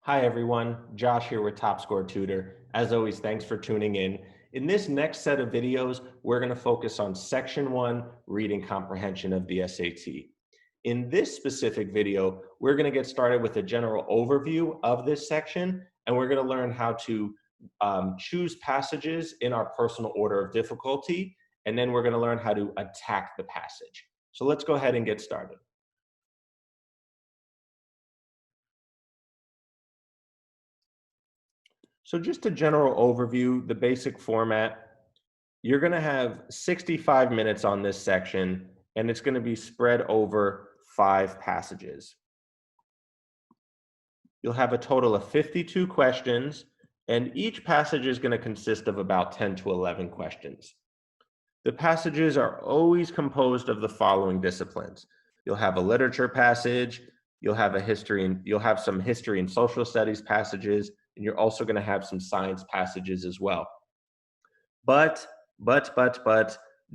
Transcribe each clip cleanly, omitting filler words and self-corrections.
Hi everyone, Josh here with Top Score Tutor. As always, thanks for tuning in. In this next set of videos, we're going to focus on Section 1, Reading Comprehension of the SAT. In this specific video, we're going to get started with a general overview of this section, and we're going to learn how to choose passages in our personal order of difficulty, and then we're going to learn how to attack the passage. So let's go ahead and get started. So just a general overview, the basic format, you're going to have 65 minutes on this section, and it's going to be spread over 5 passages. You'll have a total of 52 questions, and each passage is going to consist of about 10 to 11 questions. The passages are always composed of the following disciplines. You'll have a literature passage, you'll have some history and social studies passages, and you're also going to have some science passages as well. But,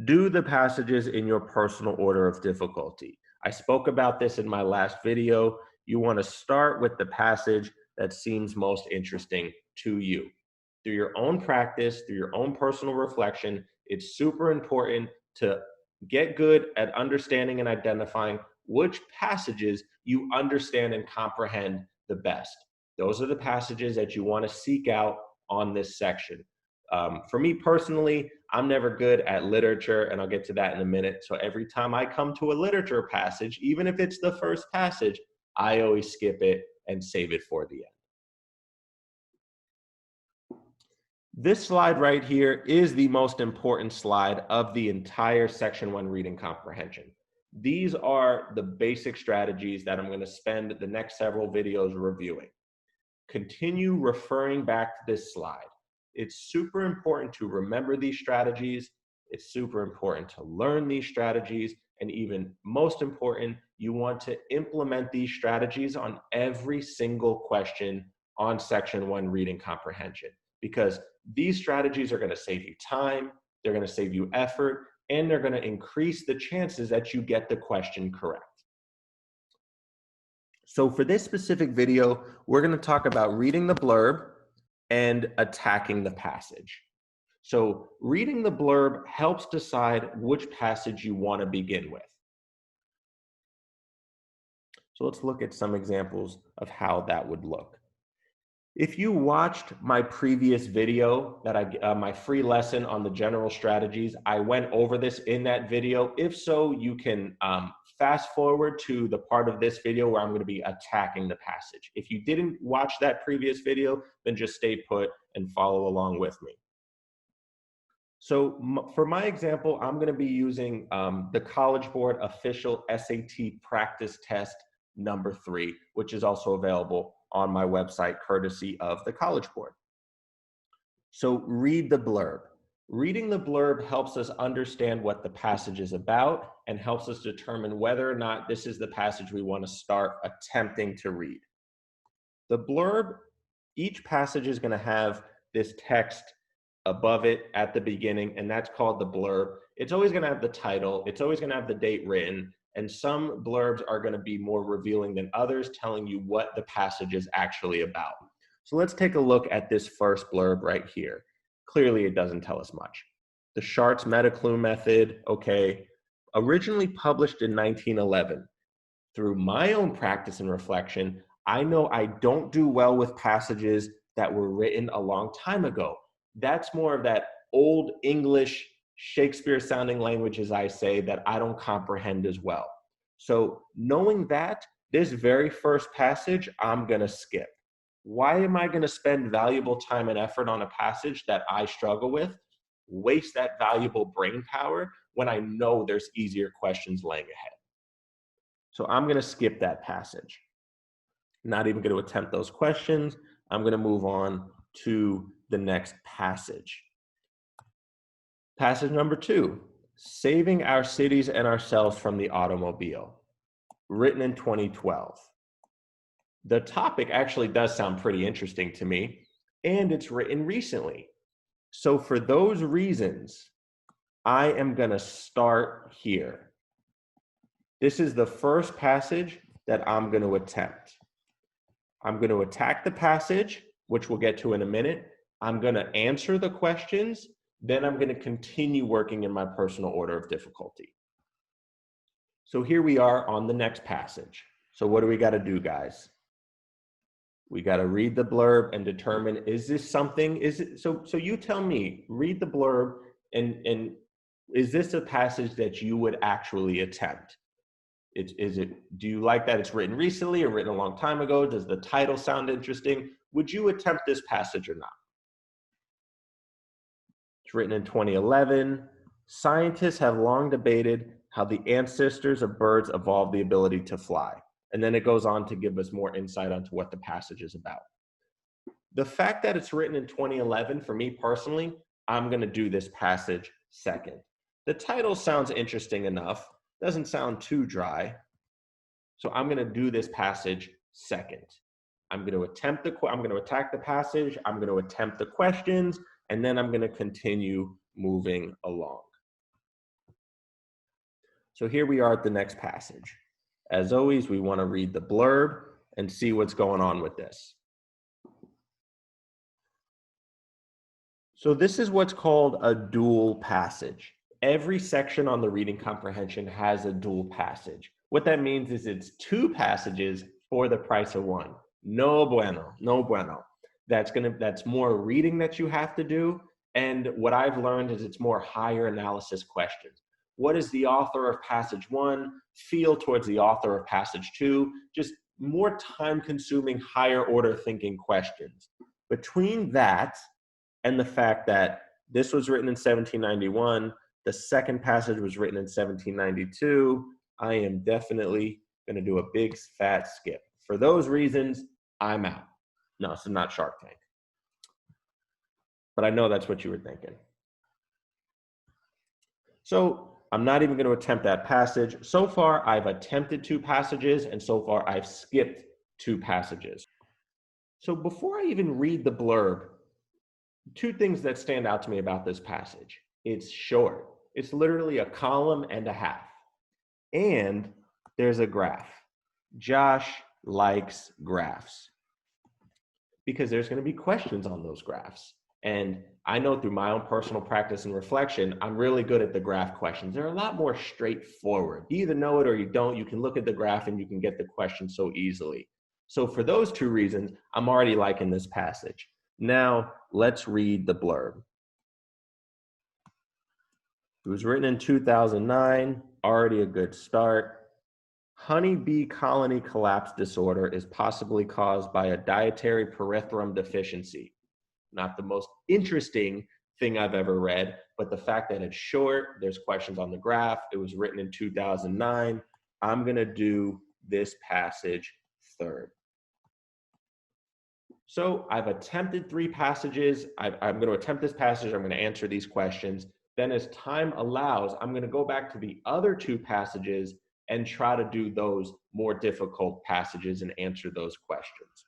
do the passages in your personal order of difficulty. I spoke about this in my last video. You want to start with the passage that seems most interesting to you. Through your own practice, through your own personal reflection, it's super important to get good at understanding and identifying which passages you understand and comprehend the best. Those are the passages that you want to seek out on this section. For me personally, I'm never good at literature, and I'll get to that in a minute. So every time I come to a literature passage, even if it's the first passage, I always skip it and save it for the end. This slide right here is the most important slide of the entire Section 1 reading comprehension. These are the basic strategies that I'm going to spend the next several videos reviewing. Continue referring back to this slide. It's super important to remember these strategies. It's super important to learn these strategies. And even most important, you want to implement these strategies on every single question on Section 1 reading comprehension, because these strategies are going to save you time, they're going to save you effort, and they're going to increase the chances that you get the question correct. So for this specific video, we're going to talk about reading the blurb and attacking the passage. So reading the blurb helps decide which passage you want to begin with. So let's look at some examples of how that would look. If you watched my previous video that my free lesson on the general strategies, I went over this in that video. If so, you can fast forward to the part of this video where I'm going to be attacking the passage. If you didn't watch that previous video, then just stay put and follow along with me. So for my example, I'm going to be using the College Board official SAT practice test number 3, which is also available on my website courtesy of the College Board. So read the blurb. Reading the blurb helps us understand what the passage is about and helps us determine whether or not this is the passage we want to start attempting to read. The blurb, each passage is going to have this text above it at the beginning, and that's called the blurb. It's always going to have the title, it's always going to have the date written, and some blurbs are going to be more revealing than others, telling you what the passage is actually about. So let's take a look at this first blurb right here. Clearly, it doesn't tell us much. The Chartres Metaclume method, okay, originally published in 1911. Through my own practice and reflection, I know I don't do well with passages that were written a long time ago. That's more of that old English Shakespeare sounding language, as I say, that I don't comprehend as well. So knowing that, this very first passage, I'm going to skip. Why am I going to spend valuable time and effort on a passage that I struggle with, waste that valuable brain power when I know there's easier questions laying ahead? So I'm going to skip that passage. Not even going to attempt those questions. I'm going to move on to the next passage. Passage number 2, Saving Our Cities and Ourselves from the Automobile, written in 2012. The topic actually does sound pretty interesting to me, and it's written recently. So for those reasons, I am going to start here. This is the first passage that I'm going to attempt. I'm going to attack the passage, which we'll get to in a minute. I'm going to answer the questions. Then I'm going to continue working in my personal order of difficulty. So here we are on the next passage. So what do we got to do, guys? We got to read the blurb and determine, is this something, is it, so you tell me, read the blurb and is this a passage that you would actually attempt? Do you like that it's written recently or written a long time ago? Does the title sound interesting? Would you attempt this passage or not? It's written in 2011. Scientists have long debated how the ancestors of birds evolved the ability to fly. And then it goes on to give us more insight onto what the passage is about. The fact that it's written in 2011, for me personally, I'm going to do this passage second. The title sounds interesting enough. Doesn't sound too dry. So I'm going to do this passage second. I'm going to attack the passage. I'm going to attempt the questions, and then I'm going to continue moving along. So here we are at the next passage. As always, we want to read the blurb and see what's going on with this. So this is what's called a dual passage. Every section on the reading comprehension has a dual passage. What that means is it's two passages for the price of one. No bueno, no bueno. That's more reading that you have to do. And what I've learned is it's more higher analysis questions. What does the author of passage 1 feel towards the author of passage 2? Just more time-consuming, higher order thinking questions. Between that and the fact that this was written in 1791, the second passage was written in 1792, I am definitely going to do a big fat skip. For those reasons, I'm out. No, so not Shark Tank. But I know that's what you were thinking. So I'm not even going to attempt that passage. So far, I've attempted 2 passages, and so far I've skipped 2 passages. So before I even read the blurb, 2 things that stand out to me about this passage. It's short. It's literally a column and a half. And there's a graph. Josh likes graphs because there's going to be questions on those graphs. And I know through my own personal practice and reflection, I'm really good at the graph questions. They're a lot more straightforward. You either know it or you don't. You can look at the graph and you can get the question so easily. So for those 2 reasons, I'm already liking this passage. Now, let's read the blurb. It was written in 2009, already a good start. Honeybee colony collapse disorder is possibly caused by a dietary pyrethrum deficiency. Not the most interesting thing I've ever read, but the fact that it's short, there's questions on the graph, it was written in 2009. I'm going to do this passage third. So I've attempted 3 passages. I'm going to attempt this passage. I'm going to answer these questions. Then as time allows, I'm going to go back to the other 2 passages and try to do those more difficult passages and answer those questions.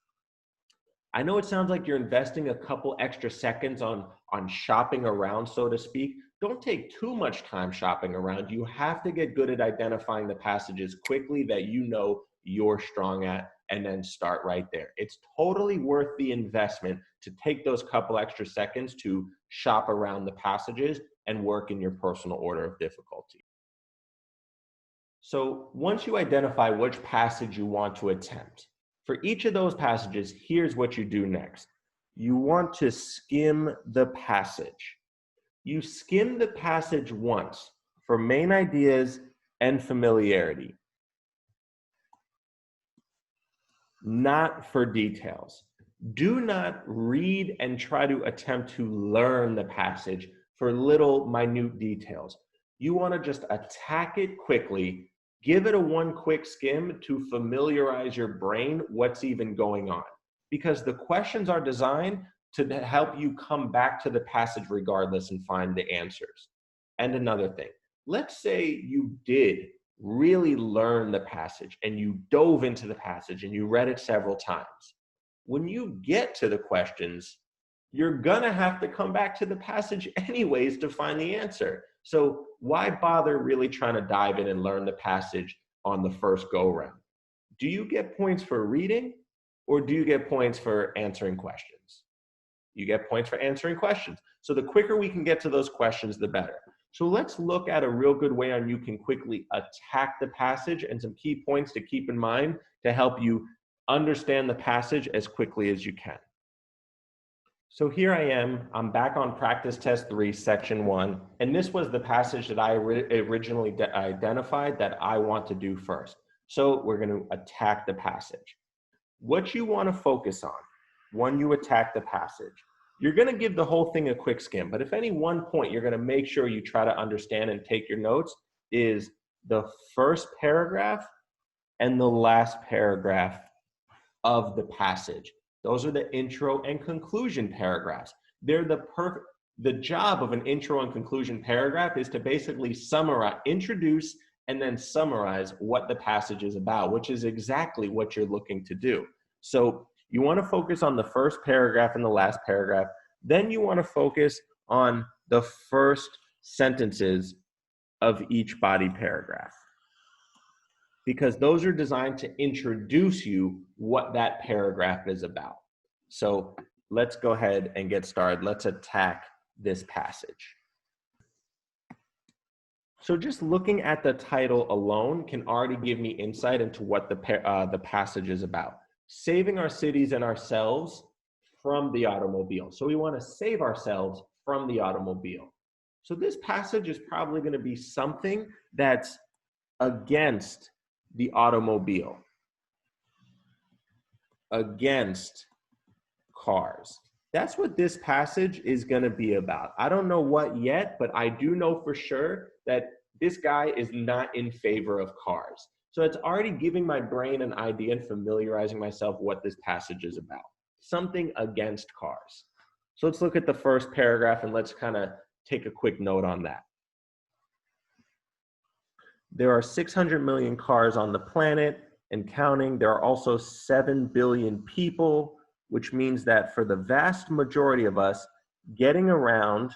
I know it sounds like you're investing a couple extra seconds on shopping around, so to speak. Don't take too much time shopping around. You have to get good at identifying the passages quickly that you know you're strong at, and then start right there. It's totally worth the investment to take those couple extra seconds to shop around the passages and work in your personal order of difficulty. So once you identify which passage you want to attempt, for each of those passages, here's what you do next. You want to skim the passage. You skim the passage once for main ideas and familiarity, not for details. Do not read and try to attempt to learn the passage for little minute details. You want to just attack it quickly. Give it a 1 quick skim to familiarize your brain what's even going on. Because the questions are designed to help you come back to the passage regardless and find the answers. And another thing, let's say you did really learn the passage and you dove into the passage and you read it several times. When you get to the questions, you're gonna have to come back to the passage anyways to find the answer. So why bother really trying to dive in and learn the passage on the first go round? Do you get points for reading? or do you get points for answering questions? You get points for answering questions. So the quicker we can get to those questions, the better. So let's look at a real good way on you can quickly attack the passage and some key points to keep in mind to help you understand the passage as quickly as you can. So here I am, I'm back on practice test 3, section 1, and this was the passage that I originally identified that I want to do first. So we're going to attack the passage. What you want to focus on when you attack the passage, you're going to give the whole thing a quick skim, but if any one point you're going to make sure you try to understand and take your notes is the first paragraph and the last paragraph of the passage. Those are the intro and conclusion paragraphs. They're the job of an intro and conclusion paragraph is to basically summarize, introduce, and then summarize what the passage is about, which is exactly what you're looking to do. So you want to focus on the first paragraph and the last paragraph. Then you want to focus on the first sentences of each body paragraph, because those are designed to introduce you what that paragraph is about. So let's go ahead and get started. Let's attack this passage. So just looking at the title alone can already give me insight into what the passage is about. Saving our cities and ourselves from the automobile. So we want to save ourselves from the automobile. So this passage is probably going to be something that's against the automobile, against cars. That's what this passage is going to be about. I don't know what yet, but I do know for sure that this guy is not in favor of cars. So it's already giving my brain an idea and familiarizing myself what this passage is about. Something against cars. So let's look at the first paragraph and let's kind of take a quick note on that. There are 600 million cars on the planet and counting. There are also 7 billion people, which means that for the vast majority of us, getting around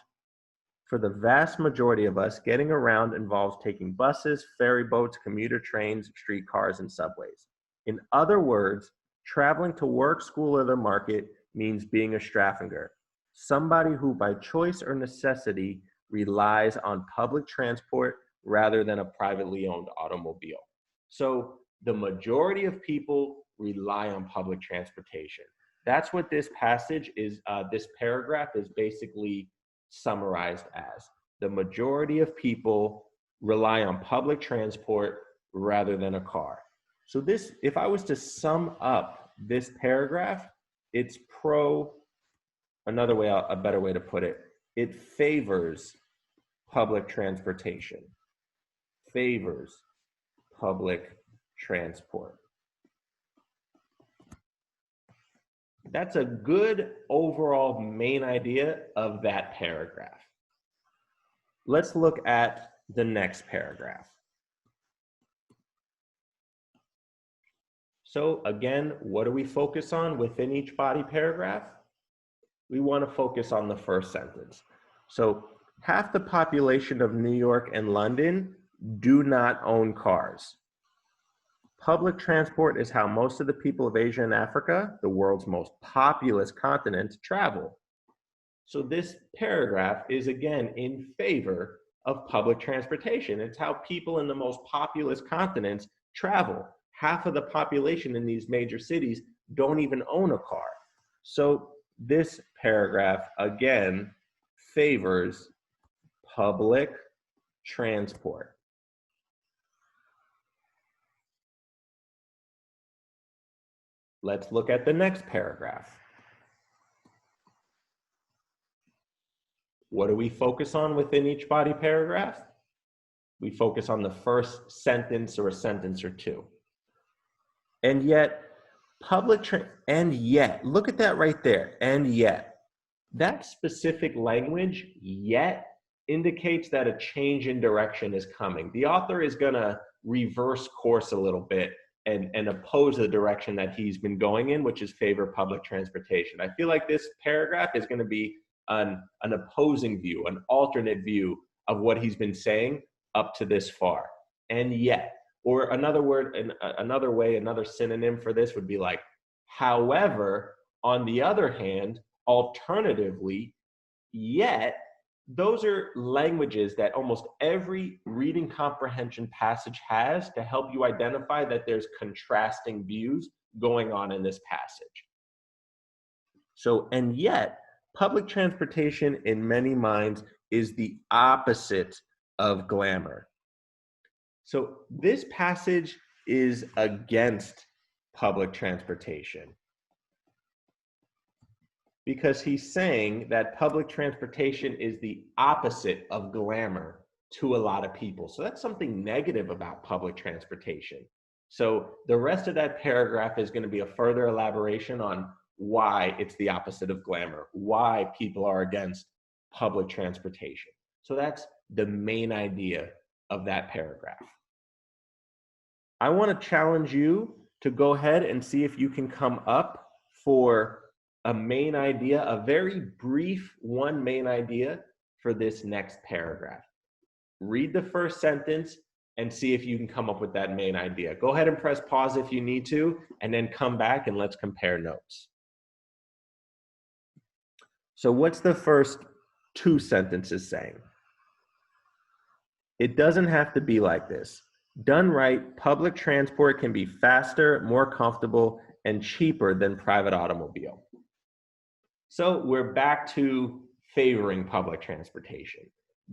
involves taking buses, ferry boats, commuter trains, streetcars, and subways. In other words, traveling to work, school, or the market means being a Straffinger, somebody who by choice or necessity relies on public transport rather than a privately owned automobile. So the majority of people rely on public transportation. That's what this passage is, this paragraph is basically summarized as. The majority of people rely on public transport rather than a car. So this, if I was to sum up this paragraph, it's a better way to put it, it favors public transportation. Favors public transport. That's a good overall main idea of that paragraph. Let's look at the next paragraph. So again, what do we focus on within each body paragraph? We want to focus on the first sentence. So half the population of New York and London do not own cars. Public transport is how most of the people of Asia and Africa, the world's most populous continent, travel. So this paragraph is again in favor of public transportation. It's how people in the most populous continents travel. Half of the population in these major cities don't even own a car. So this paragraph again favors public transport. Let's look at the next paragraph. What do we focus on within each body paragraph? We focus on the first sentence or a sentence or two. And yet, look at that right there, and yet. That specific language, yet, indicates that a change in direction is coming. The author is gonna reverse course a little bit and oppose the direction that he's been going in, which is favor public transportation. I feel like this paragraph is going to be an opposing view, an alternate view of what he's been saying up to this far. And yet, or another word, another synonym for this would be like, However, on the other hand, alternatively, yet, those are languages that almost every reading comprehension passage has to help you identify that there's contrasting views going on in this passage. So, and yet, public transportation in many minds is the opposite of glamour. So this passage is against public transportation because he's saying that public transportation is the opposite of glamour to a lot of people. So that's something negative about public transportation. So the rest of that paragraph is going to be a further elaboration on why it's the opposite of glamour, why people are against public transportation. So that's the main idea of that paragraph. I want to challenge you to go ahead and see if you can come up for a main idea, a very brief one main idea for this next paragraph. Read the first sentence and see if you can come up with that main idea. Go ahead and press pause if you need to, and then come back and let's compare notes. So what's the first two sentences saying? It doesn't have to be like this. Done right, public transport can be faster, more comfortable, and cheaper than private automobile. So we're back to favoring public transportation.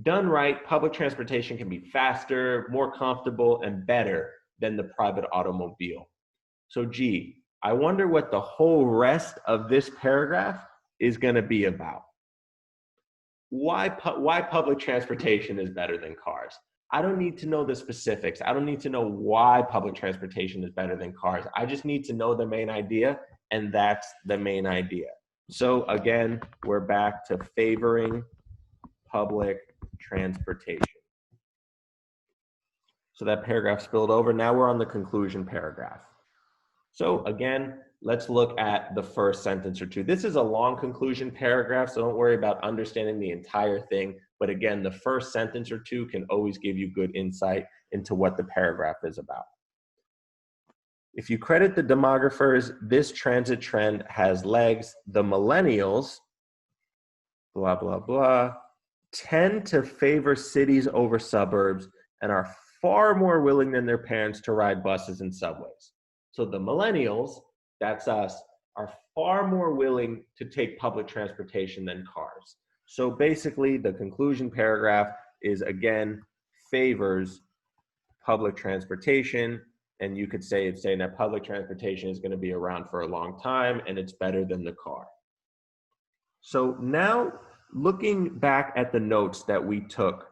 Done right, public transportation can be faster, more comfortable, and better than the private automobile. So gee, I wonder what the whole rest of this paragraph is going to be about. Why public transportation is better than cars? I don't need to know the specifics. I don't need to know why public transportation is better than cars. I just need to know the main idea, and that's the main idea. So again, we're back to favoring public transportation. So that paragraph spilled over. Now we're on the conclusion paragraph. So again, let's look at the first sentence or two. This is a long conclusion paragraph, so don't worry about understanding the entire thing. But again, the first sentence or two can always give you good insight into what the paragraph is about. If you credit the demographers, this transit trend has legs. The millennials, blah, blah, blah, tend to favor cities over suburbs and are far more willing than their parents to ride buses and subways. So the millennials, that's us, are far more willing to take public transportation than cars. So basically, the conclusion paragraph is, again, favors public transportation, and you could say it's saying that public transportation is going to be around for a long time and it's better than the car. So now, looking back at the notes that we took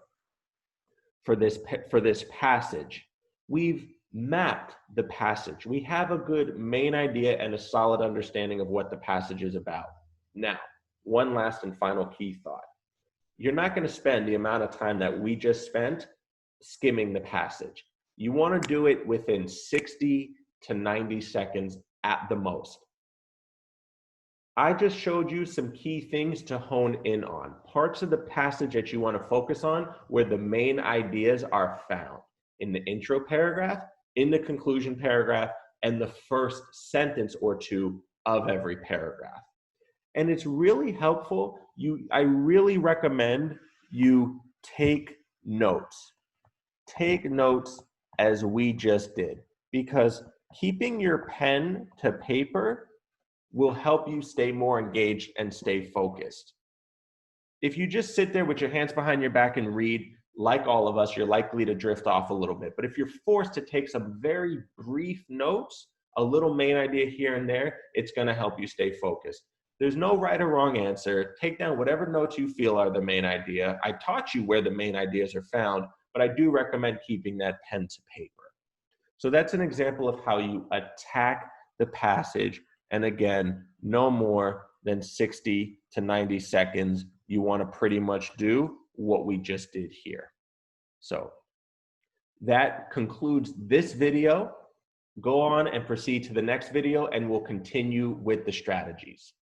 for this passage, we've mapped the passage. We have a good main idea and a solid understanding of what the passage is about. Now, one last and final key thought. You're not going to spend the amount of time that we just spent skimming the passage. You want to do it within 60 to 90 seconds at the most. I just showed you some key things to hone in on, parts of the passage that you want to focus on where the main ideas are found in the intro paragraph, in the conclusion paragraph, and the first sentence or two of every paragraph. And it's really helpful. I really recommend you take notes. Take notes as we just did, because keeping your pen to paper will help you stay more engaged and stay focused. If you just sit there with your hands behind your back and read, like all of us, you're likely to drift off a little bit. But if you're forced to take some very brief notes, a little main idea here and there, it's going to help you stay focused. There's no right or wrong answer. Take down whatever notes you feel are the main idea. I taught you where the main ideas are found, but I do recommend keeping that pen to paper. So that's an example of how you attack the passage. And again, no more than 60 to 90 seconds. You want to pretty much do what we just did here. So that concludes this video. Go on and proceed to the next video, and we'll continue with the strategies.